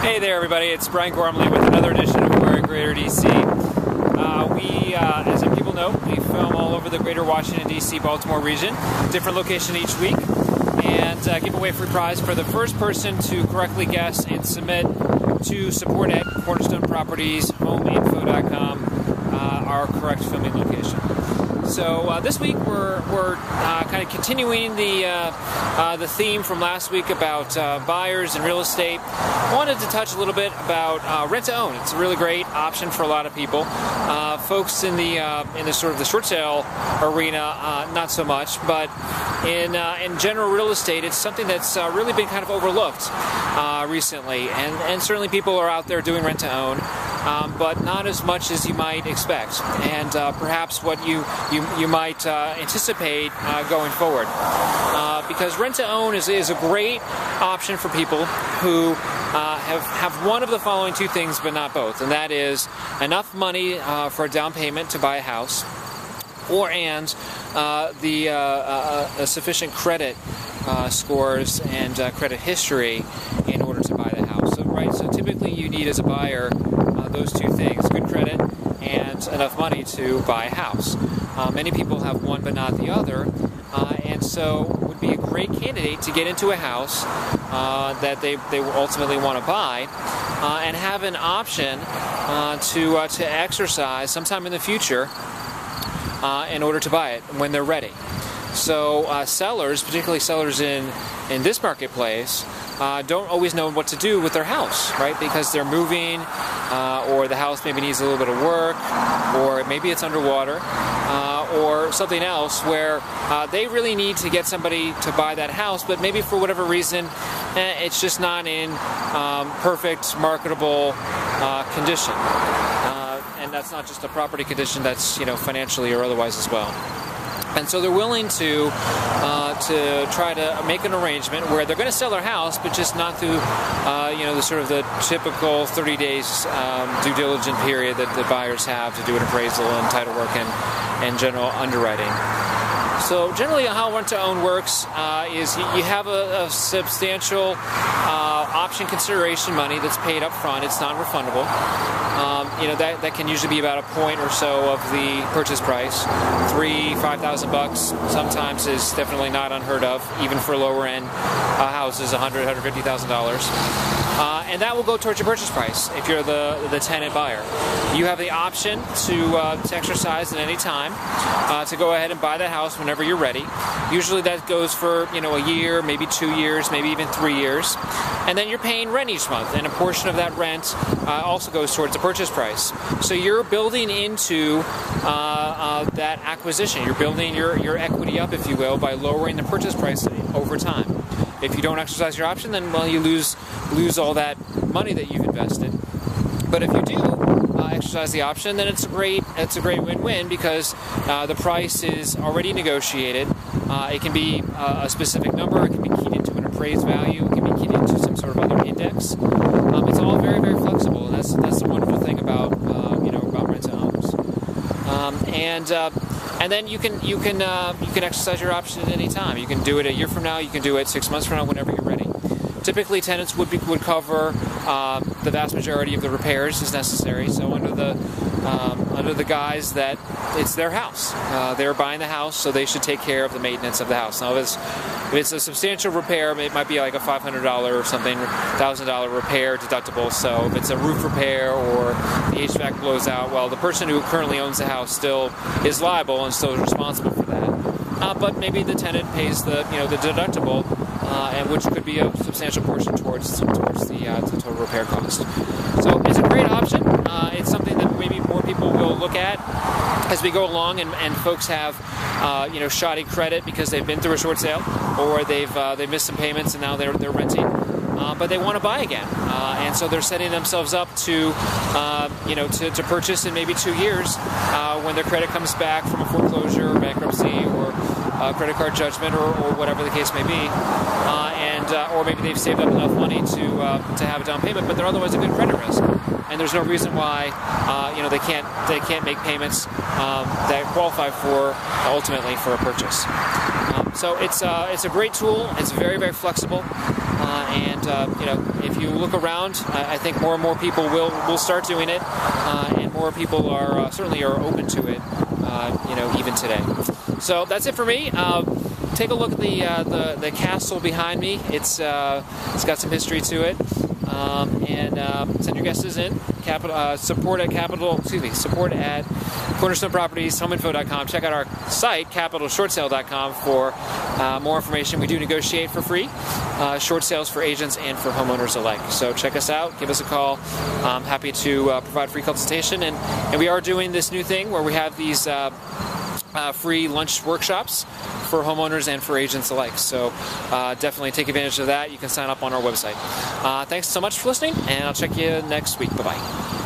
Hey there, everybody. It's Brian Gormley with another edition of We're in Greater DC. As some people know, we film all over the Greater Washington, D.C., Baltimore region, different location each week, and give away a free prize for the first person to correctly guess and submit to support at Cornerstone Properties, homeinfo.com, our correct filming location. So this week we're kind of continuing the theme from last week about buyers and real estate. I wanted to touch a little bit about rent to own. It's a really great option for a lot of people. Folks in the sort of the short sale arena, not so much, but in general real estate, it's something that's really been kind of overlooked recently, and certainly people are out there doing rent to own. But not as much as you might expect, and perhaps what you might anticipate going forward. Because rent to own is a great option for people who have one of the following two things, but not both, and that is enough money for a down payment to buy a house, and sufficient credit scores and credit history in order to buy the house. So typically you need as a buyer those two things: good credit and enough money to buy a house. Many people have one but not the other, and so would be a great candidate to get into a house that they ultimately want to buy, and have an option to exercise sometime in the future in order to buy it when they're ready. So sellers, particularly sellers in this marketplace, don't always know what to do with their house, right? Because they're moving, or the house maybe needs a little bit of work, or maybe it's underwater, or something else where they really need to get somebody to buy that house, but maybe for whatever reason it's just not in perfect, marketable condition. And that's not just a property condition, that's financially or otherwise as well. And so they're willing to try to make an arrangement where they're going to sell their house, but just not through the sort of the typical 30 days due diligence period that the buyers have to do an appraisal and title work and general underwriting. So generally how rent to own works is you have a substantial option consideration money that's paid up front. It's non-refundable. That can usually be about a point or so of the purchase price. $5,000 sometimes is definitely not unheard of, even for lower end houses, $150,000. And that will go towards your purchase price if you're the tenant buyer. You have the option to exercise at any time to go ahead and buy that house whenever you're ready. Usually that goes for a year, maybe 2 years, maybe even 3 years. And then you're paying rent each month, and a portion of that rent also goes towards the purchase price. So you're building into that acquisition. You're building your equity up, if you will, by lowering the purchase price over time. If you don't exercise your option, then you lose all that money that you've invested. But if you do exercise the option, then it's a great win-win, because the price is already negotiated. It can be a specific number. It can be keyed into an appraised value. It can be keyed into some sort of other index. It's all very, very flexible, and that's the wonderful thing about rent to owns. And then you can exercise your option at any time. You can do it a year from now. You can do it 6 months from now, whenever you're ready. Typically, tenants would cover the vast majority of the repairs as necessary. So under the guise that it's their house, they're buying the house, so they should take care of the maintenance of the house. Now, if it's a substantial repair, it might be like a $500 or something, $1,000 repair deductible. So if it's a roof repair or the HVAC blows out, well, the person who currently owns the house still is liable and still is responsible for that. But maybe the tenant pays the deductible, and which could be a substantial portion towards the total repair cost. So it's a great option. It's something that maybe more people will look at as we go along, and folks have shoddy credit because they've been through a short sale, or they've missed some payments and now they're renting, but they want to buy again, and so they're setting themselves up to purchase in maybe 2 years when their credit comes back from a foreclosure or bankruptcy or credit card judgment or whatever the case may be, or maybe they've saved up enough money to have a down payment, but they're otherwise a good credit risk, and there's no reason why they can't make payments that qualify for ultimately for a purchase. So it's a great tool. It's very, very flexible. if you look around, I think more and more people will start doing it, and more people are certainly are open to it, even today. So that's it for me. Take a look at the castle behind me. It's got some history to it. Send your guesses in. Support at Cornerstone Properties, homeinfo.com. Check out our site, capitalshortsale.com, for more information. We do negotiate for free short sales for agents and for homeowners alike. So check us out. Give us a call. I'm happy to provide free consultation. And we are doing this new thing where we have these free lunch workshops for homeowners and for agents alike. So definitely take advantage of that. You can sign up on our website. Thanks so much for listening, and I'll check you next week. Bye-bye.